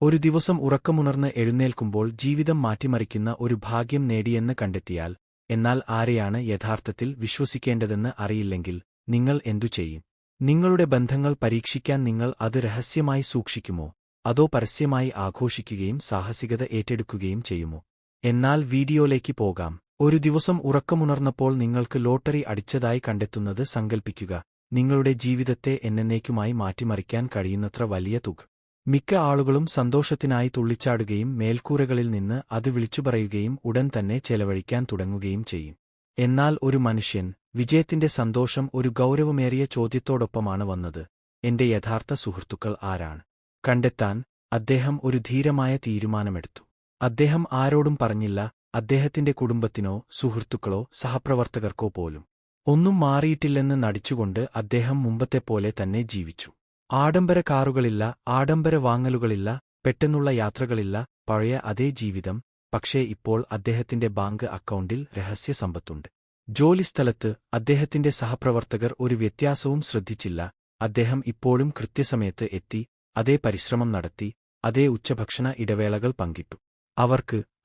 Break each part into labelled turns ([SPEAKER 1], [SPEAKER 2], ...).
[SPEAKER 1] ഒരു ദിവസം ഉറക്കമുണർന്ന് എഴുന്നേൽക്കുമ്പോൾ ജീവിതം മാറ്റിമറിക്കുന്ന ഒരു ഭാഗ്യം നേടിയെന്ന് കണ്ടെത്തിയാൽ, എന്നാൽ ആരെയാണ് യഥാർത്ഥത്തിൽ വിശ്വസിക്കേണ്ടതെന്ന് അറിയില്ലെങ്കിൽ, നിങ്ങൾ എന്തു ചെയ്യും? നിങ്ങളുടെ ബന്ധങ്ങൾ പരീക്ഷിക്കാൻ നിങ്ങൾ അത് രഹസ്യമായി സൂക്ഷിക്കുമോ, അതോ പരസ്യമായി ആഘോഷിക്കുകയും സാഹസികത ഏറ്റെടുക്കുകയും ചെയ്യുമോ? എന്നാൽ വീഡിയോയിലേക്ക് പോകാം. ഒരു ദിവസം ഉറക്കമുണർന്നപ്പോൾ നിങ്ങൾക്ക് ലോട്ടറി അടിച്ചതായി കണ്ടെത്തുന്നത് സങ്കൽപ്പിക്കുക. നിങ്ങളുടെ ജീവിതത്തെ എന്നേക്കുമായി മാറ്റിമറിക്കാൻ കഴിയുന്നത്ര വലിയ തുക. മിക്ക ആളുകളും സന്തോഷത്തിനായി തുള്ളിച്ചാടുകയും മേൽക്കൂരകളിൽ നിന്ന് അത് വിളിച്ചുപറയുകയും ഉടൻ തന്നെ ചെലവഴിക്കാൻ തുടങ്ങുകയും ചെയ്യും. എന്നാൽ ഒരു മനുഷ്യൻ, വിജയത്തിന്റെ സന്തോഷം ഒരു ഗൗരവമേറിയ ചോദ്യത്തോടൊപ്പമാണ് വന്നത്. എന്റെ യഥാർത്ഥ സുഹൃത്തുക്കൾ ആരാണ്? കണ്ടെത്താൻ അദ്ദേഹം ഒരു ധീരമായ തീരുമാനമെടുത്തു. അദ്ദേഹം ആരോടും പറഞ്ഞില്ല, അദ്ദേഹത്തിന്റെ കുടുംബത്തിനോ സുഹൃത്തുക്കളോ സഹപ്രവർത്തകർക്കോ പോലും. ഒന്നും മാറിയിട്ടില്ലെന്ന് നടിച്ചുകൊണ്ട് അദ്ദേഹം മുമ്പത്തെപ്പോലെ തന്നെ ജീവിച്ചു. ആഡംബര കാറുകളില്ല, ആഡംബര വാങ്ങലുകളില്ല, പെട്ടെന്നുള്ള യാത്രകളില്ല, പഴയ അതേ ജീവിതം. പക്ഷേ ഇപ്പോൾ അദ്ദേഹത്തിന്റെ ബാങ്ക് അക്കൗണ്ടിൽ രഹസ്യ സമ്പത്തുണ്ട്. ജോലിസ്ഥലത്ത് അദ്ദേഹത്തിന്റെ സഹപ്രവർത്തകർ ഒരു വ്യത്യാസവും ശ്രദ്ധിച്ചില്ല. അദ്ദേഹം ഇപ്പോഴും കൃത്യസമയത്ത് എത്തി, അതേ പരിശ്രമം നടത്തി, അതേ ഉച്ചഭക്ഷണ ഇടവേളകൾ പങ്കിട്ടു.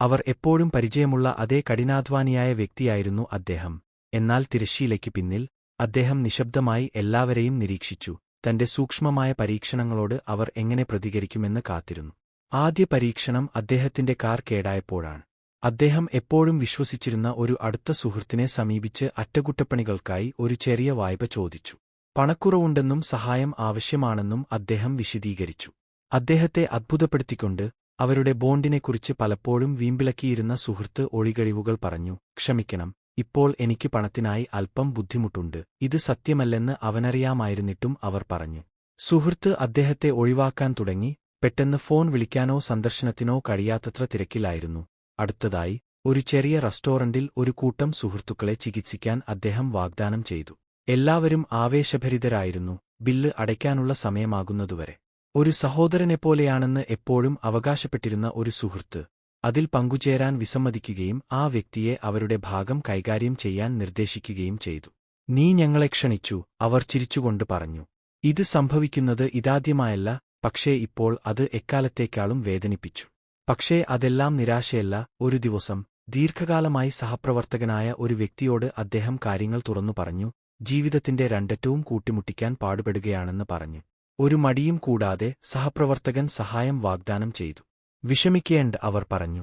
[SPEAKER 1] അവർ എപ്പോഴും പരിചയമുള്ള അതേ കഠിനാധ്വാനിയായ വ്യക്തിയായിരുന്നു അദ്ദേഹം. എന്നാൽ തിരശ്ശീലയ്ക്ക് പിന്നിൽ അദ്ദേഹം നിശബ്ദമായി എല്ലാവരെയും നിരീക്ഷിച്ചു. തന്റെ സൂക്ഷ്മമായ പരീക്ഷണങ്ങളോട് അവർ എങ്ങനെ പ്രതികരിക്കുമെന്ന് കാത്തിരുന്നു. ആദ്യ പരീക്ഷണം അദ്ദേഹത്തിന്റെ കാർ കേടായപ്പോഴാണ്. അദ്ദേഹം എപ്പോഴും വിശ്വസിച്ചിരുന്ന ഒരു അടുത്ത സുഹൃത്തിനെ സമീപിച്ച് അറ്റകുറ്റപ്പണികൾക്കായി ഒരു ചെറിയ വായ്പ ചോദിച്ചു. പണക്കുറവുണ്ടെന്നും സഹായം ആവശ്യമാണെന്നും അദ്ദേഹം വിശദീകരിച്ചു. അദ്ദേഹത്തെ അത്ഭുതപ്പെടുത്തിക്കൊണ്ട് അവരുടെ ബോണ്ടിനെക്കുറിച്ച് പലപ്പോഴും വീമ്പിളക്കിയിരുന്ന സുഹൃത്ത് ഒഴികഴിവുകൾ പറഞ്ഞു. ക്ഷമിക്കണം, ഇപ്പോൾ എനിക്ക് പണത്തിനായി അല്പം ബുദ്ധിമുട്ടുണ്ട്. ഇത് സത്യമല്ലെന്ന് അവനറിയാമായിരുന്നിട്ടും അവർ പറഞ്ഞു. സുഹൃത്ത് അദ്ദേഹത്തെ ഒഴിവാക്കാൻ തുടങ്ങി. പെട്ടെന്ന് ഫോൺ വിളിക്കാനോ സന്ദർശനത്തിനോ കഴിയാത്തത്ര തിരക്കിലായിരുന്നു. അടുത്തതായി ഒരു ചെറിയ റെസ്റ്റോറന്റിൽ ഒരു കൂട്ടം സുഹൃത്തുക്കളെ ചികിത്സിക്കാൻ അദ്ദേഹം വാഗ്ദാനം ചെയ്തു. എല്ലാവരും ആവേശഭരിതരായിരുന്നു, ബില്ല് അടയ്ക്കാനുള്ള സമയമാകുന്നതുവരെ. ഒരു സഹോദരനെപ്പോലെയാണെന്ന് എപ്പോഴും അവകാശപ്പെട്ടിരുന്ന ഒരു സുഹൃത്ത് അതിൽ പങ്കുചേരാൻ വിസമ്മതിക്കുകയും ആ വ്യക്തിയെ അവരുടെ ഭാഗം കൈകാര്യം ചെയ്യാൻ നിർദ്ദേശിക്കുകയും ചെയ്തു. നീ ഞങ്ങളെ ക്ഷണിച്ചു, അവർ ചിരിച്ചുകൊണ്ട് പറഞ്ഞു. ഇത് സംഭവിക്കുന്നത് ഇതാദ്യമായല്ല, പക്ഷേ ഇപ്പോൾ അത് എക്കാലത്തേക്കാളും വേദനിപ്പിച്ചു. പക്ഷേ അതെല്ലാം നിരാശയല്ല. ഒരു ദിവസം ദീർഘകാലമായി സഹപ്രവർത്തകനായ ഒരു വ്യക്തിയോട് അദ്ദേഹം കാര്യങ്ങൾ തുറന്നു പറഞ്ഞു. ജീവിതത്തിന്റെ രണ്ടറ്റവും കൂട്ടിമുട്ടിക്കാൻ പാടുപെടുകയാണെന്ന് പറഞ്ഞു. ഒരു മടിയും കൂടാതെ സഹപ്രവർത്തകൻ സഹായം വാഗ്ദാനം ചെയ്തു. വിഷമിക്കേണ്ട, അവർ പറഞ്ഞു.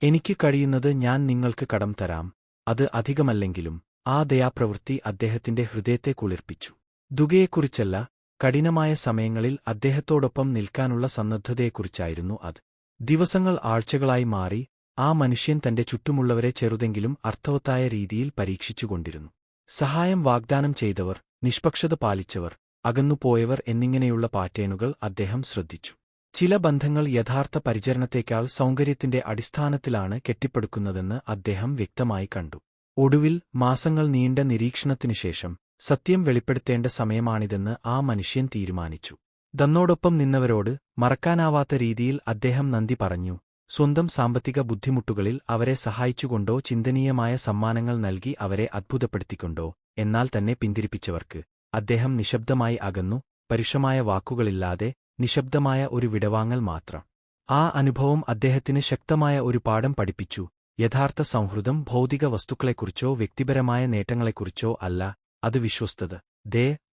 [SPEAKER 1] എനിക്ക് കഴിയുന്നത് ഞാൻ നിങ്ങൾക്ക് കടം തരാം. അത് അധികമല്ലെങ്കിലും. ആ ദയാപ്രവൃത്തി അദ്ദേഹത്തിന്റെ ഹൃദയത്തെ കുളിർപ്പിച്ചു. തുകയെക്കുറിച്ചല്ല, കഠിനമായ സമയങ്ങളിൽ അദ്ദേഹത്തോടൊപ്പം നിൽക്കാനുള്ള സന്നദ്ധതയെക്കുറിച്ചായിരുന്നു അത്. ദിവസങ്ങൾ ആഴ്ചകളായി മാറി. ആ മനുഷ്യൻ തന്റെ ചുറ്റുമുള്ളവരെ ചെറുതെങ്കിലും അർത്ഥവത്തായ രീതിയിൽ പരീക്ഷിച്ചുകൊണ്ടിരുന്നു. സഹായം വാഗ്ദാനം ചെയ്തവർ, നിഷ്പക്ഷത പാലിച്ചവർ, അകന്നുപോയവർ എന്നിങ്ങനെയുള്ള പാറ്റേണുകൾ അദ്ദേഹം ശ്രദ്ധിച്ചു. ചില ബന്ധങ്ങൾ യഥാർത്ഥ പരിചരണത്തേക്കാൾ സൗന്ദര്യത്തിന്റെ അടിസ്ഥാനത്തിലാണ് കെട്ടിപ്പടുക്കുന്നതെന്ന് അദ്ദേഹം വ്യക്തമായി കണ്ടു. ഒടുവിൽ മാസങ്ങൾ നീണ്ട നിരീക്ഷണത്തിനുശേഷം സത്യം വെളിപ്പെടുത്തേണ്ട സമയമാണിതെന്ന് ആ മനുഷ്യൻ തീരുമാനിച്ചു. തന്നോടൊപ്പം നിന്നവരോട് മറക്കാനാവാത്ത രീതിയിൽ അദ്ദേഹം നന്ദി പറഞ്ഞു. സ്വന്തം സാമ്പത്തിക ബുദ്ധിമുട്ടുകളിൽ അവരെ സഹായിച്ചുകൊണ്ടോ ചിന്തനീയമായ സമ്മാനങ്ങൾ നൽകി അവരെ അത്ഭുതപ്പെടുത്തിക്കൊണ്ടോ, എന്നാൽ തന്നെ പിന്തിരിപ്പിച്ചവർക്ക് അദ്ദേഹം നിശബ്ദമായി അകന്നു. പരുഷമായ വാക്കുകളില്ലാതെ നിശബ്ദമായ ഒരു വിടവാങ്ങൽ മാത്രം. ആ അനുഭവം അദ്ദേഹത്തിന് ശക്തമായ ഒരു പാഠം പഠിപ്പിച്ചു. യഥാർത്ഥ സൗഹൃദം ഭൗതിക വസ്തുക്കളെക്കുറിച്ചോ വ്യക്തിപരമായ നേട്ടങ്ങളെക്കുറിച്ചോ അല്ല, അത് വിശ്വസ്തത,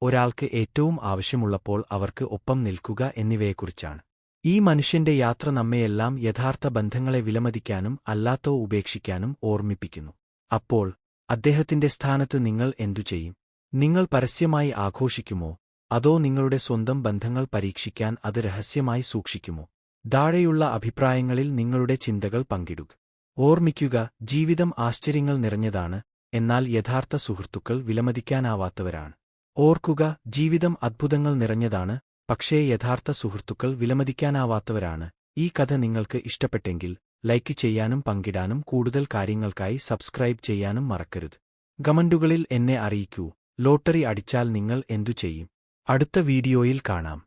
[SPEAKER 1] ഒരാൾക്ക് ഏറ്റവും ആവശ്യമുള്ളപ്പോൾ അവർക്ക് ഒപ്പം നിൽക്കുക എന്നിവയെക്കുറിച്ചാണ്. ഈ മനുഷ്യന്റെ യാത്ര നമ്മെയെല്ലാം യഥാർത്ഥ ബന്ധങ്ങളെ വിലമതിക്കാനും അല്ലാത്തോ ഉപേക്ഷിക്കാനും ഓർമ്മിപ്പിക്കുന്നു. അപ്പോൾ അദ്ദേഹത്തിന്റെ സ്ഥാനത്ത് നിങ്ങൾ എന്തു ചെയ്യും? നിങ്ങൾ പരസ്യമായി ആഘോഷിക്കുമോ, അതോ നിങ്ങളുടെ സ്വന്തം ബന്ധങ്ങൾ പരീക്ഷിക്കാൻ അത് രഹസ്യമായി സൂക്ഷിക്കുമോ? താഴെയുള്ള അഭിപ്രായങ്ങളിൽ നിങ്ങളുടെ ചിന്തകൾ പങ്കിടുക. ഓർമ്മിക്കുക, ജീവിതം ആശ്ചര്യങ്ങൾ നിറഞ്ഞതാണ്, എന്നാൽ യഥാർത്ഥ സുഹൃത്തുക്കൾ വിലമതിക്കാനാവാത്തവരാണ്. ഓർക്കുക, ജീവിതം അദ്ഭുതങ്ങൾ നിറഞ്ഞതാണ്, പക്ഷേ യഥാർത്ഥ സുഹൃത്തുക്കൾ വിലമതിക്കാനാവാത്തവരാണ്. ഈ കഥ നിങ്ങൾക്ക് ഇഷ്ടപ്പെട്ടെങ്കിൽ ലൈക്ക് ചെയ്യാനും പങ്കിടാനും കൂടുതൽ കാര്യങ്ങൾക്കായി സബ്സ്ക്രൈബ് ചെയ്യാനും മറക്കരുത്. കമന്റുകളിൽ എന്നെ അറിയിക്കൂ. ലോട്ടറി അടിച്ചാൽ നിങ്ങൾ എന്തു ചെയ്യും? അടുത്ത വീഡിയോയിൽ കാണാം.